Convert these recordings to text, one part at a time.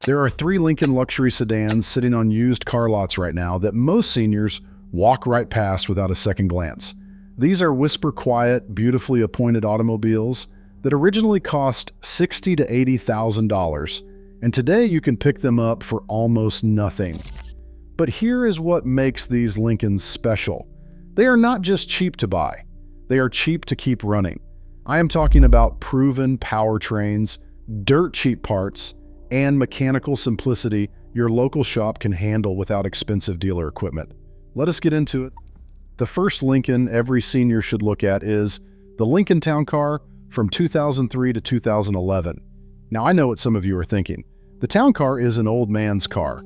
There are 3 Lincoln luxury sedans sitting on used car lots right now that most seniors walk right past without a second glance. These are whisper-quiet, beautifully appointed automobiles that originally cost $60,000 to $80,000, and today you can pick them up for almost nothing. But here is what makes these Lincolns special. They are not just cheap to buy, they are cheap to keep running. I am talking about proven powertrains, dirt-cheap parts, and mechanical simplicity your local shop can handle without expensive dealer equipment. Let us get into it. The first Lincoln every senior should look at is the Lincoln Town Car from 2003 to 2011. Now, I know what some of you are thinking. The Town Car is an old man's car.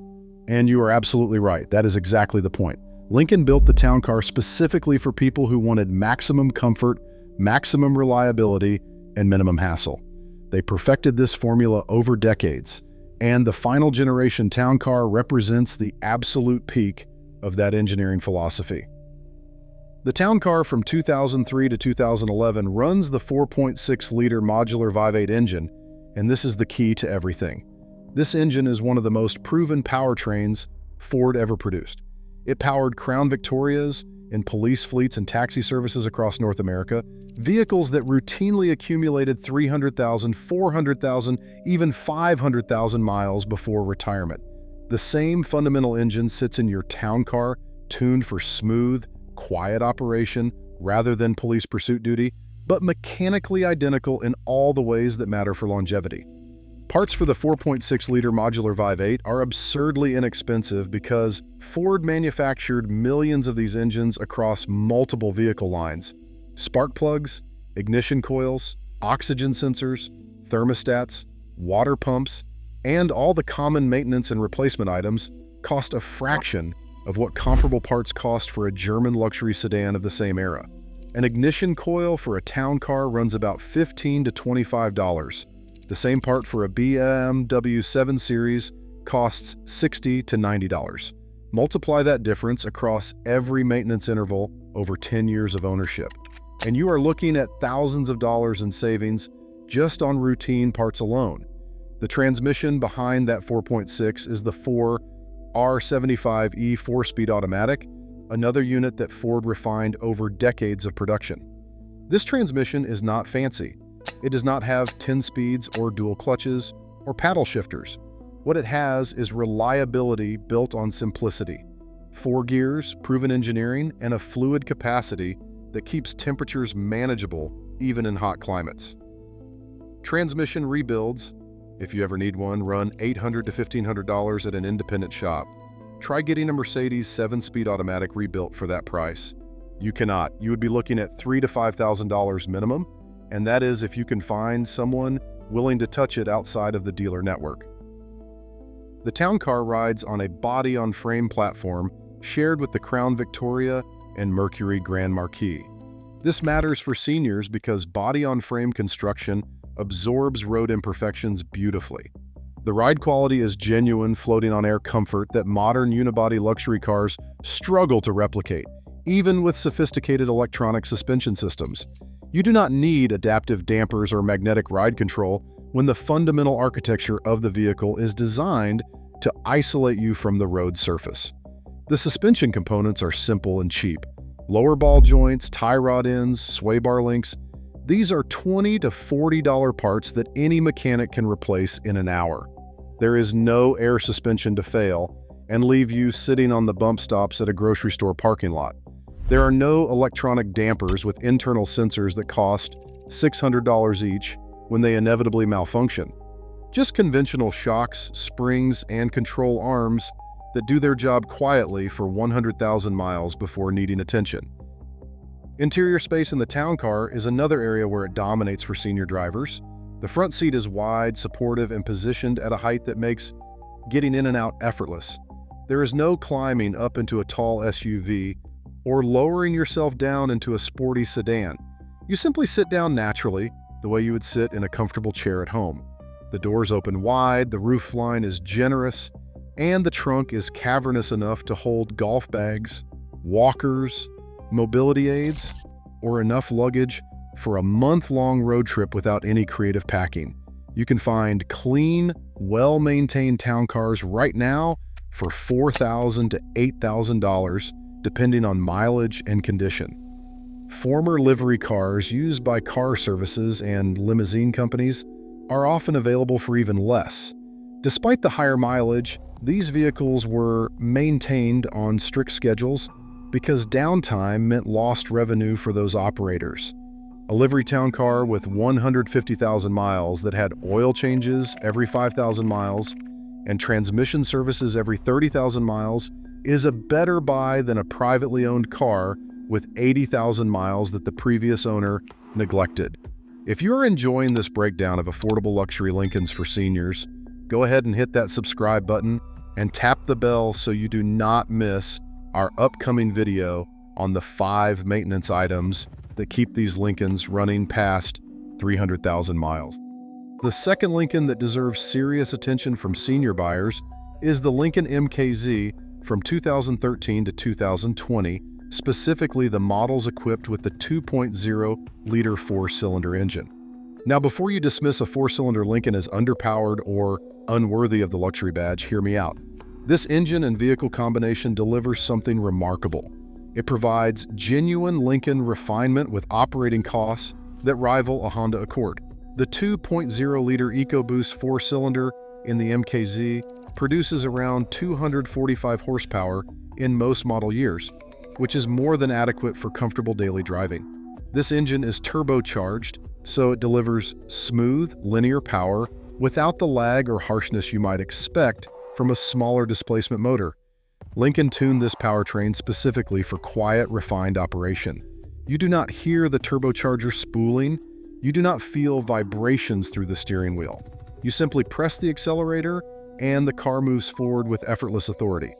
And you are absolutely right. That is exactly the point. Lincoln built the Town Car specifically for people who wanted maximum comfort, maximum reliability, and minimum hassle. They perfected this formula over decades, and the final generation Town Car represents the absolute peak of that engineering philosophy. The Town Car from 2003 to 2011 runs the 4.6-liter modular V8 engine, and this is the key to everything. This engine is one of the most proven powertrains Ford ever produced. It powered Crown Victorias in police fleets and taxi services across North America, vehicles that routinely accumulated 300,000, 400,000, even 500,000 miles before retirement. The same fundamental engine sits in your Town Car, tuned for smooth, quiet operation rather than police pursuit duty, but mechanically identical in all the ways that matter for longevity. Parts for the 4.6-liter modular V8 are absurdly inexpensive because Ford manufactured millions of these engines across multiple vehicle lines. Spark plugs, ignition coils, oxygen sensors, thermostats, water pumps, and all the common maintenance and replacement items cost a fraction of what comparable parts cost for a German luxury sedan of the same era. An ignition coil for a Town Car runs about $15 to $25. The same part for a BMW 7 Series costs $60 to $90. Multiply that difference across every maintenance interval over 10 years of ownership, and you are looking at thousands of dollars in savings just on routine parts alone. The transmission behind that 4.6 is the Ford R75E 4-speed automatic, another unit that Ford refined over decades of production. This transmission is not fancy. It does not have 10 speeds or dual clutches or paddle shifters. What it has is reliability built on simplicity. 4 gears, proven engineering, and a fluid capacity that keeps temperatures manageable even in hot climates. Transmission rebuilds, if you ever need one, run $800 to $1,500 at an independent shop. Try getting a Mercedes 7-speed automatic rebuilt for that price. You cannot. You would be looking at $3,000 to $5,000 minimum, and that is if you can find someone willing to touch it outside of the dealer network. The Town Car rides on a body-on-frame platform shared with the Crown Victoria and Mercury Grand Marquis. This matters for seniors because body-on-frame construction absorbs road imperfections beautifully. The ride quality is genuine floating-on-air comfort that modern unibody luxury cars struggle to replicate, even with sophisticated electronic suspension systems. You do not need adaptive dampers or magnetic ride control when the fundamental architecture of the vehicle is designed to isolate you from the road surface. The suspension components are simple and cheap. Lower ball joints, tie rod ends, sway bar links. These are $20 to $40 parts that any mechanic can replace in an hour. There is no air suspension to fail and leave you sitting on the bump stops at a grocery store parking lot. There are no electronic dampers with internal sensors that cost $600 each when they inevitably malfunction. Just conventional shocks, springs, and control arms that do their job quietly for 100,000 miles before needing attention. Interior space in the Town Car is another area where it dominates for senior drivers. The front seat is wide, supportive, and positioned at a height that makes getting in and out effortless. There is no climbing up into a tall SUV or lowering yourself down into a sporty sedan. You simply sit down naturally, the way you would sit in a comfortable chair at home. The doors open wide, the roofline is generous, and the trunk is cavernous enough to hold golf bags, walkers, mobility aids, or enough luggage for a month-long road trip without any creative packing. You can find clean, well-maintained town cars right now for $4,000 to $8,000, depending on mileage and condition. Former livery cars used by car services and limousine companies are often available for even less. Despite the higher mileage, these vehicles were maintained on strict schedules because downtime meant lost revenue for those operators. A livery town car with 150,000 miles that had oil changes every 5,000 miles and transmission services every 30,000 miles is a better buy than a privately owned car with 80,000 miles that the previous owner neglected. If you're enjoying this breakdown of affordable luxury Lincolns for seniors, go ahead and hit that subscribe button and tap the bell so you do not miss our upcoming video on the 5 maintenance items that keep these Lincolns running past 300,000 miles. The second Lincoln that deserves serious attention from senior buyers is the Lincoln MKZ from 2013 to 2020, specifically the models equipped with the 2.0-liter 4-cylinder engine. Now, before you dismiss a 4-cylinder Lincoln as underpowered or unworthy of the luxury badge, hear me out. This engine and vehicle combination delivers something remarkable. It provides genuine Lincoln refinement with operating costs that rival a Honda Accord. The 2.0-liter EcoBoost 4-cylinder in the MKZ produces around 245 horsepower in most model years, which is more than adequate for comfortable daily driving. This engine is turbocharged, so it delivers smooth, linear power without the lag or harshness you might expect from a smaller displacement motor. Lincoln tuned this powertrain specifically for quiet, refined operation. You do not hear the turbocharger spooling. You do not feel vibrations through the steering wheel. You simply press the accelerator and the car moves forward with effortless authority.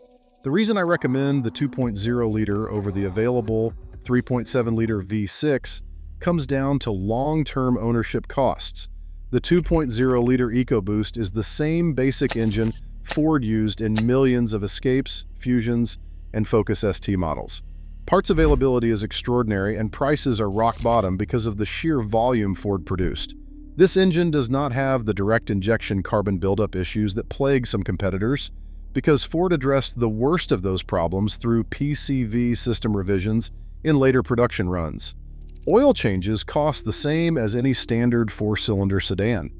The reason I recommend the 2.0-liter over the available 3.7-liter V6 comes down to long-term ownership costs. The 2.0-liter EcoBoost is the same basic engine Ford used in millions of Escapes, Fusions, and Focus ST models. Parts availability is extraordinary and prices are rock bottom because of the sheer volume Ford produced. This engine does not have the direct injection carbon buildup issues that plague some competitors, because Ford addressed the worst of those problems through PCV system revisions in later production runs. Oil changes cost the same as any standard 4-cylinder sedan.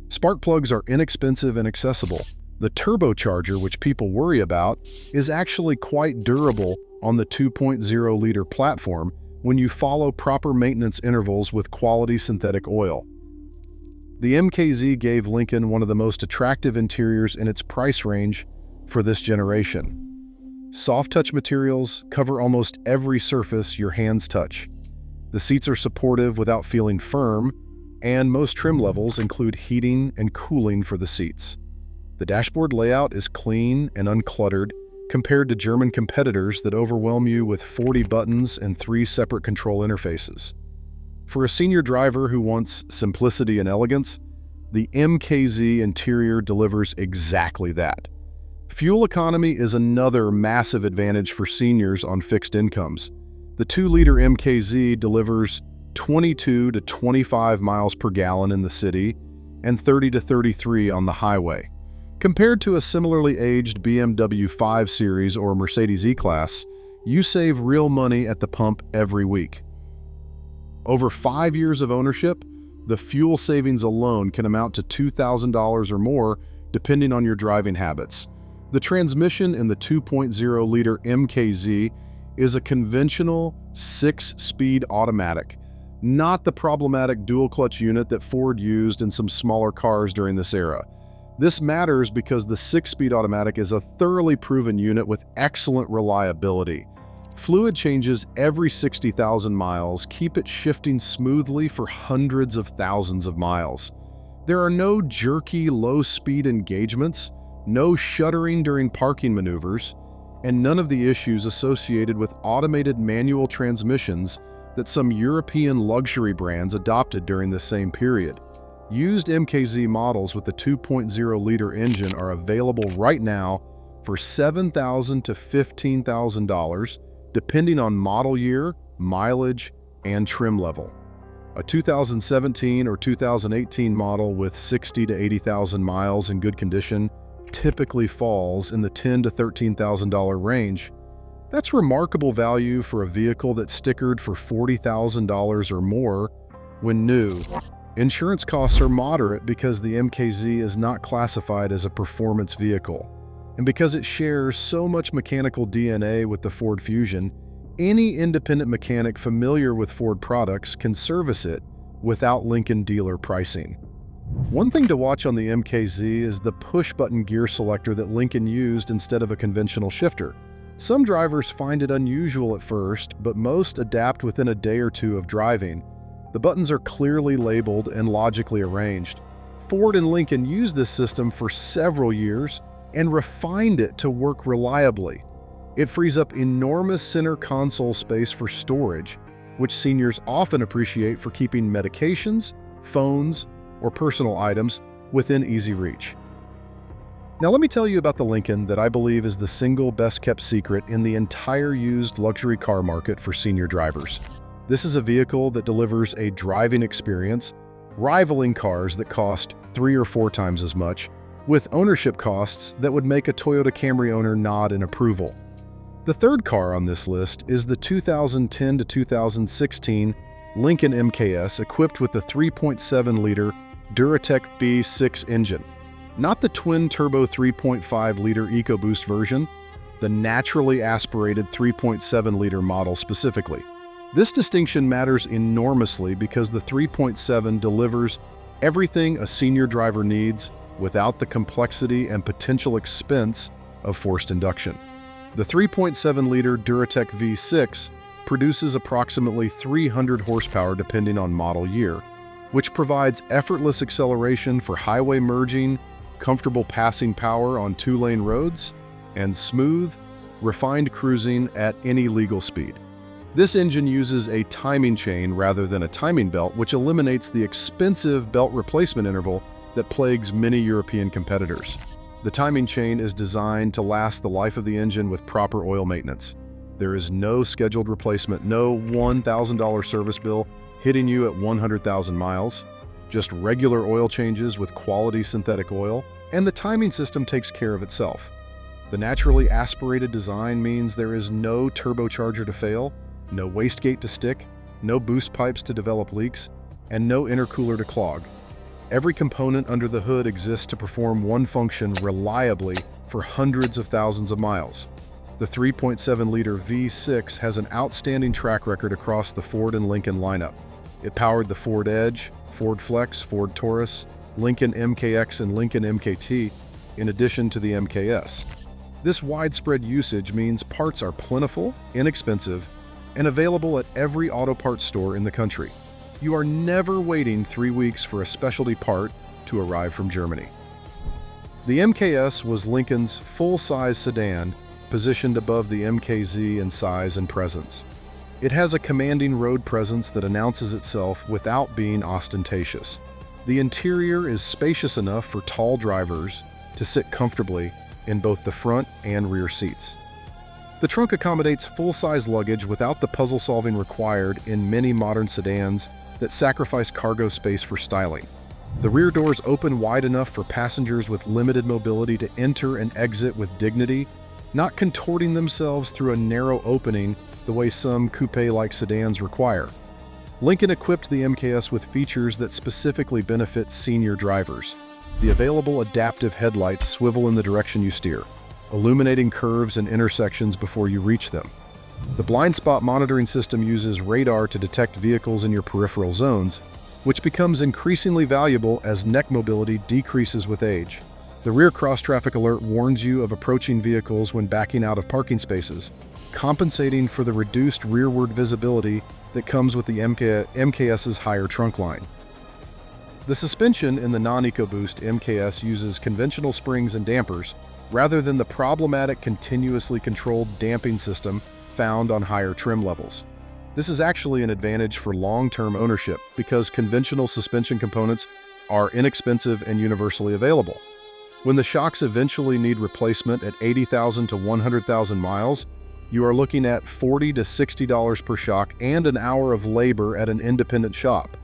Spark plugs are inexpensive and accessible. The turbocharger, which people worry about, is actually quite durable on the 2.0-liter platform when you follow proper maintenance intervals with quality synthetic oil. The MKZ gave Lincoln one of the most attractive interiors in its price range for this generation. Soft touch materials cover almost every surface your hands touch. The seats are supportive without feeling firm, and most trim levels include heating and cooling for the seats. The dashboard layout is clean and uncluttered compared to German competitors that overwhelm you with 40 buttons and 3 separate control interfaces. For a senior driver who wants simplicity and elegance, the MKZ interior delivers exactly that. Fuel economy is another massive advantage for seniors on fixed incomes. The 2-liter MKZ delivers 22 to 25 miles per gallon in the city and 30 to 33 on the highway. Compared to a similarly aged BMW 5 Series or Mercedes E-Class, you save real money at the pump every week. Over 5 years of ownership, the fuel savings alone can amount to $2,000 or more depending on your driving habits. The transmission in the 2.0-liter MKZ is a conventional 6-speed automatic, not the problematic dual-clutch unit that Ford used in some smaller cars during this era. This matters because the 6-speed automatic is a thoroughly proven unit with excellent reliability. Fluid changes every 60,000 miles keep it shifting smoothly for hundreds of thousands of miles. There are no jerky, low-speed engagements, no shuddering during parking maneuvers, and none of the issues associated with automated manual transmissions that some European luxury brands adopted during the same period. Used MKZ models with the 2.0-liter engine are available right now for $7,000 to $15,000, depending on model year, mileage, and trim level. A 2017 or 2018 model with 60 to 80,000 miles in good condition typically falls in the $10,000 to $13,000 range. That's remarkable value for a vehicle that's stickered for $40,000 or more when new. Insurance costs are moderate because the MKZ is not classified as a performance vehicle. And because it shares so much mechanical DNA with the Ford Fusion, any independent mechanic familiar with Ford products can service it without Lincoln dealer pricing. One thing to watch on the MKZ is the push-button gear selector that Lincoln used instead of a conventional shifter. Some drivers find it unusual at first, but most adapt within a day or two of driving. The buttons are clearly labeled and logically arranged. Ford and Lincoln used this system for several years and refined it to work reliably. It frees up enormous center console space for storage, which seniors often appreciate for keeping medications, phones, or personal items within easy reach. Now let me tell you about the Lincoln that I believe is the single best-kept secret in the entire used luxury car market for senior drivers. This is a vehicle that delivers a driving experience rivaling cars that cost 3 or 4 times as much, with ownership costs that would make a Toyota Camry owner nod in approval. The third car on this list is the 2010 to 2016 Lincoln MKS equipped with the 3.7-liter Duratec V6 engine. Not the twin-turbo 3.5-liter EcoBoost version, the naturally aspirated 3.7-liter model specifically. This distinction matters enormously because the 3.7 delivers everything a senior driver needs without the complexity and potential expense of forced induction. The 3.7-liter Duratec V6 produces approximately 300 horsepower depending on model year, which provides effortless acceleration for highway merging, comfortable passing power on 2-lane roads, and smooth, refined cruising at any legal speed. This engine uses a timing chain rather than a timing belt, which eliminates the expensive belt replacement interval that plagues many European competitors. The timing chain is designed to last the life of the engine with proper oil maintenance. There is no scheduled replacement, no $1,000 service bill hitting you at 100,000 miles, just regular oil changes with quality synthetic oil, and the timing system takes care of itself. The naturally aspirated design means there is no turbocharger to fail, no wastegate to stick, no boost pipes to develop leaks, and no intercooler to clog. Every component under the hood exists to perform one function reliably for hundreds of thousands of miles. The 3.7-liter V6 has an outstanding track record across the Ford and Lincoln lineup. It powered the Ford Edge, Ford Flex, Ford Taurus, Lincoln MKX, and Lincoln MKT, in addition to the MKS. This widespread usage means parts are plentiful, inexpensive, and available at every auto parts store in the country. You are never waiting 3 weeks for a specialty part to arrive from Germany. The MKS was Lincoln's full-size sedan, positioned above the MKZ in size and presence. It has a commanding road presence that announces itself without being ostentatious. The interior is spacious enough for tall drivers to sit comfortably in both the front and rear seats. The trunk accommodates full-size luggage without the puzzle-solving required in many modern sedans that sacrifice cargo space for styling. The rear doors open wide enough for passengers with limited mobility to enter and exit with dignity, not contorting themselves through a narrow opening the way some coupe-like sedans require. Lincoln equipped the MKS with features that specifically benefit senior drivers. The available adaptive headlights swivel in the direction you steer, illuminating curves and intersections before you reach them. The blind spot monitoring system uses radar to detect vehicles in your peripheral zones, which becomes increasingly valuable as neck mobility decreases with age. The rear cross-traffic alert warns you of approaching vehicles when backing out of parking spaces, compensating for the reduced rearward visibility that comes with the MKS's higher trunk line. The suspension in the non-EcoBoost MKS uses conventional springs and dampers rather than the problematic continuously controlled damping system found on higher trim levels. This is actually an advantage for long-term ownership because conventional suspension components are inexpensive and universally available. When the shocks eventually need replacement at 80,000 to 100,000 miles, you are looking at $40 to $60 per shock and an hour of labor at an independent shop.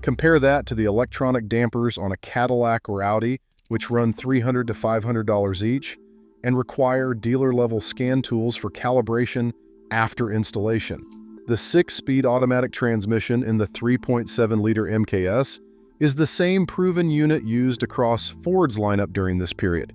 Compare that to the electronic dampers on a Cadillac or Audi, which run $300 to $500 each and require dealer-level scan tools for calibration after installation. The 6-speed automatic transmission in the 3.7-liter MKS is the same proven unit used across Ford's lineup during this period.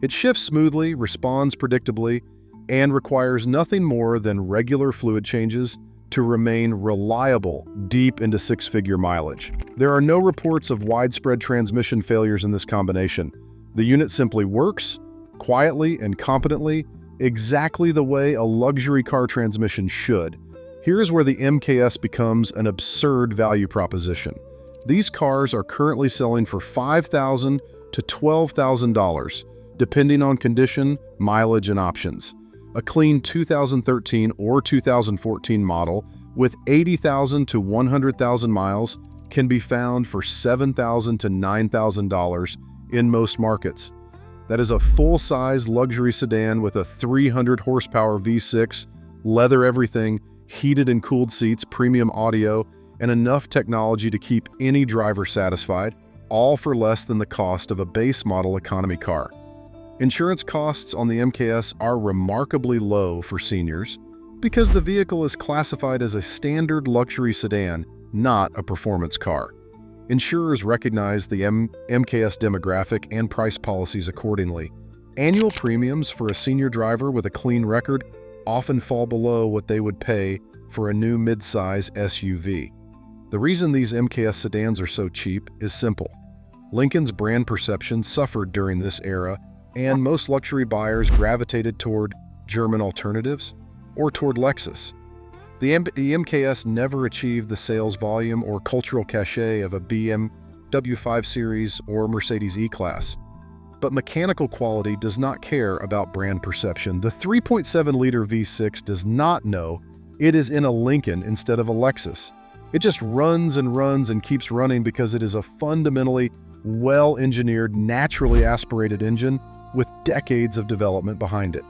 It shifts smoothly, responds predictably, and requires nothing more than regular fluid changes to remain reliable deep into 6-figure mileage. There are no reports of widespread transmission failures in this combination. The unit simply works, quietly and competently, exactly the way a luxury car transmission should. Here's where the MKS becomes an absurd value proposition. These cars are currently selling for $5,000 to $12,000, depending on condition, mileage, and options. A clean 2013 or 2014 model with 80,000 to 100,000 miles can be found for $7,000 to $9,000 in most markets. That is a full-size luxury sedan with a 300 horsepower V6, leather everything, heated and cooled seats, premium audio, and enough technology to keep any driver satisfied, all for less than the cost of a base model economy car. Insurance costs on the MKS are remarkably low for seniors because the vehicle is classified as a standard luxury sedan, not a performance car. Insurers recognize the MKS demographic and price policies accordingly. Annual premiums for a senior driver with a clean record often fall below what they would pay for a new mid-size SUV. The reason these MKS sedans are so cheap is simple. Lincoln's brand perception suffered during this era, and most luxury buyers gravitated toward German alternatives or toward Lexus. The MKS never achieved the sales volume or cultural cachet of a BMW 5 Series or Mercedes E-Class. But mechanical quality does not care about brand perception. The 3.7-liter V6 does not know it is in a Lincoln instead of a Lexus. It just runs and keeps running because it is a fundamentally well-engineered, naturally aspirated engine with decades of development behind it.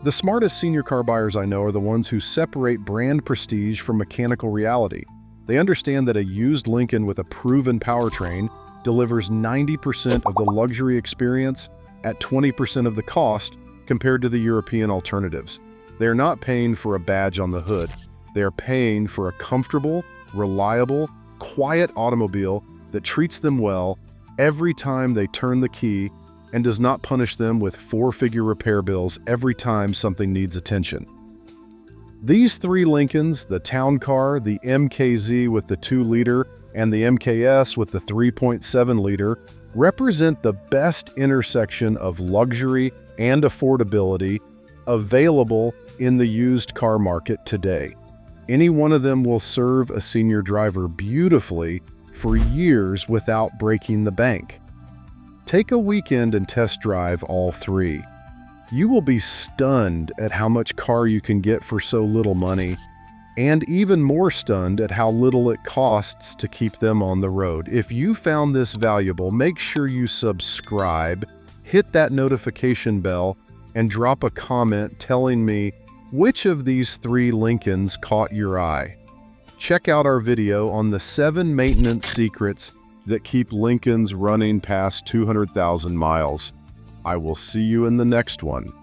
The smartest senior car buyers I know are the ones who separate brand prestige from mechanical reality. They understand that a used Lincoln with a proven powertrain delivers 90% of the luxury experience at 20% of the cost compared to the European alternatives. They are not paying for a badge on the hood. They are paying for a comfortable, reliable, quiet automobile that treats them well every time they turn the key and does not punish them with 4-figure repair bills every time something needs attention. These 3 Lincolns, the Town Car, the MKZ with the 2-liter, and the MKS with the 3.7-liter, represent the best intersection of luxury and affordability available in the used car market today. Any one of them will serve a senior driver beautifully for years without breaking the bank. Take a weekend and test drive all 3. You will be stunned at how much car you can get for so little money, and even more stunned at how little it costs to keep them on the road. If you found this valuable, make sure you subscribe, hit that notification bell, and drop a comment telling me which of these 3 Lincolns caught your eye. Check out our video on the 7 maintenance secrets that keep Lincolns running past 200,000 miles. I will see you in the next one.